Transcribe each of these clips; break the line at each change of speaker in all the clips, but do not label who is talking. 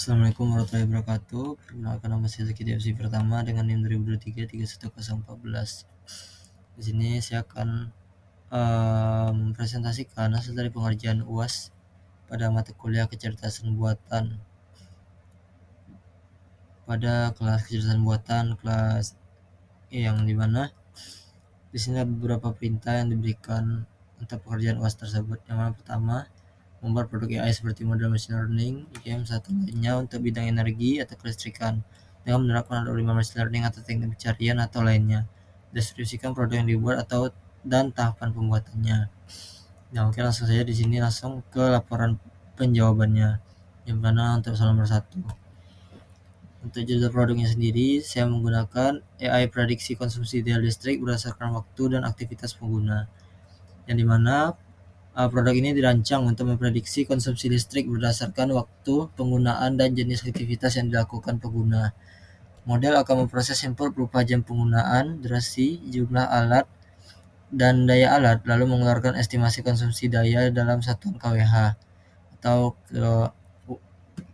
Assalamualaikum warahmatullahi wabarakatuh. Perkenalkan, nama saya Zaki DFC pertama dengan NIM 2023 31014. Di sini saya akan mempresentasikan hasil dari pengerjaan UAS pada mata kuliah kecerdasan buatan. Pada kelas kecerdasan buatan kelas yang dimana di sini ada beberapa perintah yang diberikan untuk pekerjaan UAS tersebut. Yang pertama, membuat produk AI seperti model machine learning. Yang satu lainnya untuk bidang energi atau kelistrikan dengan menerapkan algoritma machine learning atau teknik pencarian atau lainnya. Deskripsikan produk yang dibuat dan tahapan pembuatannya. Nah, oke, langsung saja di sini langsung ke laporan penjawabannya. Yang mana untuk soal nomor 1. Untuk judul produknya sendiri, saya menggunakan AI prediksi konsumsi daya listrik berdasarkan waktu dan aktivitas pengguna. Yang dimana produk ini dirancang untuk memprediksi konsumsi listrik berdasarkan waktu penggunaan dan jenis aktivitas yang dilakukan pengguna. Model akan memproses input berupa jam penggunaan, durasi, jumlah alat, dan daya alat, lalu mengeluarkan estimasi konsumsi daya dalam satuan kWh atau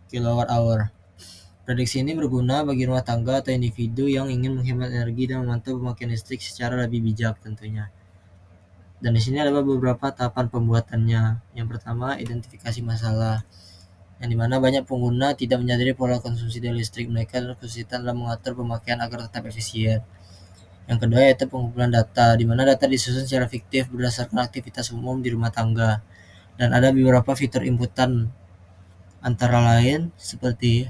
kilowatt hour. Prediksi ini berguna bagi rumah tangga atau individu yang ingin menghemat energi dan memantau pemakaian listrik secara lebih bijak tentunya. Dan di sini ada beberapa tahapan pembuatannya. Yang pertama, identifikasi masalah, yang dimana banyak pengguna tidak menyadari pola konsumsi daya listrik mereka dan kesulitan dalam mengatur pemakaian agar tetap efisien. Yang kedua yaitu pengumpulan data, di mana data disusun secara fiktif berdasarkan aktivitas umum di rumah tangga. Dan ada beberapa fitur inputan, antara lain seperti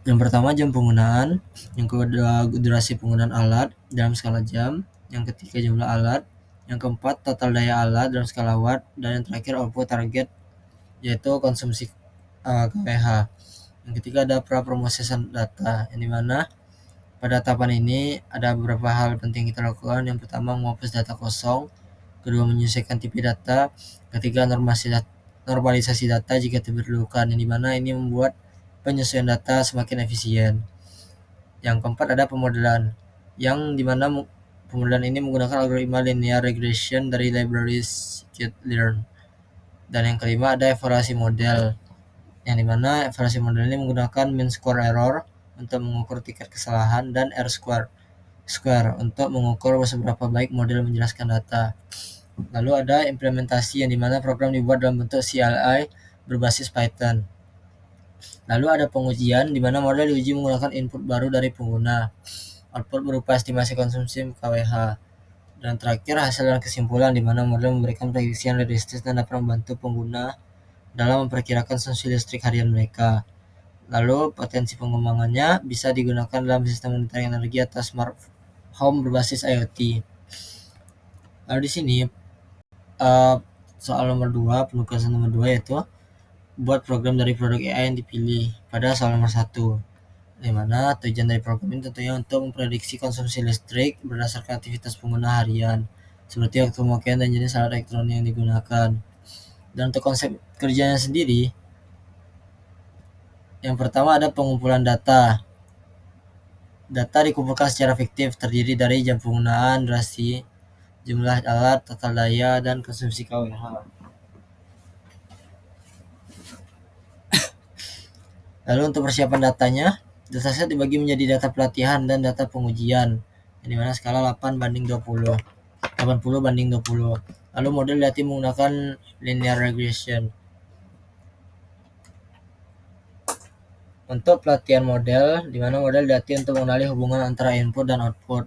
yang pertama jam penggunaan, yang kedua durasi penggunaan alat dalam skala jam, yang ketiga jumlah alat, yang keempat total daya alat dalam skala watt, dan yang terakhir output target yaitu konsumsi kWh. Yang ketiga ada praprosesan data, yang dimana pada tahapan ini ada beberapa hal penting kita lakukan. Yang pertama, menghapus data kosong, kedua menyesuaikan tipe data, ketiga normalisasi data jika diperlukan, yang dimana ini membuat penyesuaian data semakin efisien. Yang keempat ada pemodelan, yang dimana pemodelan ini menggunakan algoritma linear regression dari library scikit-learn. Dan yang kelima ada evaluasi model, yang dimana evaluasi model ini menggunakan mean square error untuk mengukur tingkat kesalahan dan R-square untuk mengukur seberapa baik model menjelaskan data. Lalu ada implementasi, yang dimana program dibuat dalam bentuk CLI berbasis Python. Lalu ada pengujian, di mana model diuji menggunakan input baru dari pengguna, output berupa estimasi konsumsi kWh. Dan terakhir hasil dan kesimpulan, di mana model memberikan prediksi yang realistis dan dapat membantu pengguna dalam memperkirakan konsumsi listrik harian mereka. Lalu potensi pengembangannya bisa digunakan dalam sistem monitoring energi atau smart home berbasis IoT. Lalu di sini soal nomor 2, penugasan nomor 2 yaitu buat program dari produk AI yang dipilih pada soal nomor 1. Di mana tujuan dari program ini tentunya untuk memprediksi konsumsi listrik berdasarkan aktivitas pengguna harian, seperti waktu pemakaian dan jenis alat elektronik yang digunakan. Dan untuk konsep kerjanya sendiri, yang pertama ada pengumpulan data. Data dikumpulkan secara fiktif, terdiri dari jam penggunaan, durasi, jumlah alat, total daya, dan konsumsi kWh. Lalu untuk persiapan datanya, dataset dibagi menjadi data pelatihan dan data pengujian, yang dimana skala 80/20. Lalu model dilatih menggunakan linear regression. Untuk pelatihan model, di mana model dilatih untuk mengenali hubungan antara input dan output.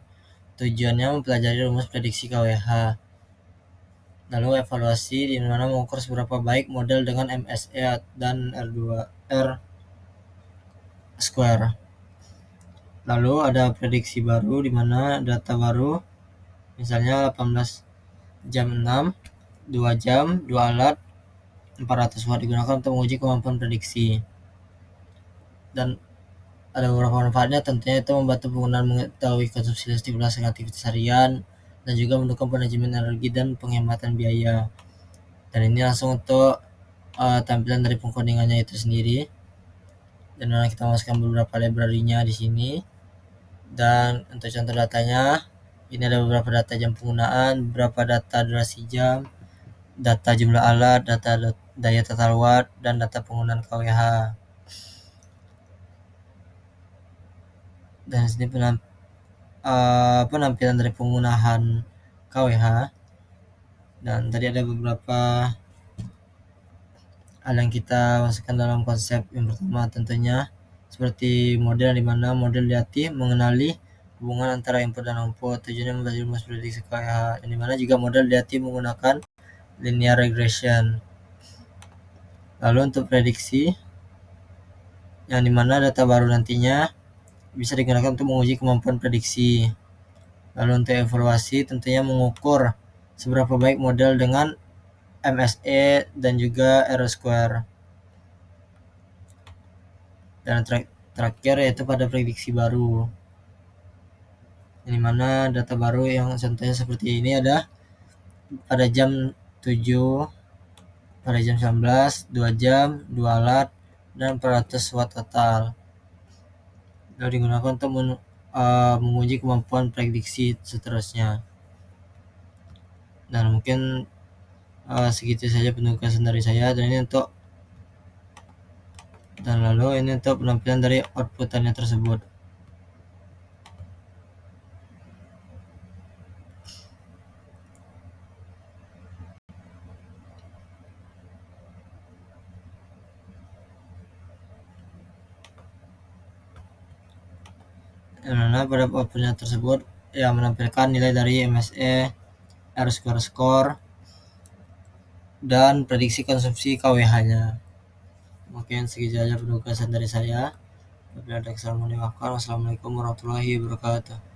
Tujuannya mempelajari rumus prediksi kWh. Lalu evaluasi, di mana mengukur seberapa baik model dengan MSE dan R square. Lalu ada prediksi baru, di mana data baru, misalnya 18 jam 6, 2 jam, 2 alat, 400 watt digunakan untuk menguji kemampuan prediksi. Dan ada beberapa manfaatnya, tentunya itu membantu pengguna mengetahui konsumsi listrik berdasarkan aktivitas harian, dan juga mendukung manajemen energi dan penghematan biaya. Dan ini langsung untuk tampilan dari pengkodingannya itu sendiri. Dan kita masukkan beberapa library-nya di sini. Dan untuk contoh datanya, ini ada beberapa data jam penggunaan, beberapa data durasi jam, data jumlah alat, data daya total watt, dan data penggunaan kWh. Dan sini penampilan dari penggunaan kWh. Dan tadi ada beberapa hal yang kita masukkan dalam konsep. Yang pertama tentunya seperti model, di mana model dilatih mengenali hubungan antara input dan output, tujuannya membantu rumus prediksi kWh, dan di mana juga model dilatih menggunakan linear regression. Lalu untuk prediksi, yang dimana data baru nantinya bisa digunakan untuk menguji kemampuan prediksi. Lalu untuk evaluasi, tentunya mengukur seberapa baik model dengan MSE dan juga R-square. Dan terakhir yaitu pada prediksi baru, yang dimana data baru yang contohnya seperti ini ada pada jam 7, pada jam 19, 2 jam, 2 alat, dan 400 watt total. Lalu digunakan untuk menguji kemampuan prediksi seterusnya. Dan mungkin segitu saja penugasan dari saya, dan lalu ini untuk penampilan dari outputannya tersebut. Yang mana pada outputnya tersebut yang menampilkan nilai dari MSE, R-square, dan prediksi konsumsi kWh-nya. Mungkin segitu saja penugasan dari saya. Apabila ada kesalahan mohon dimaafkan. Wassalamualaikum warahmatullahi wabarakatuh.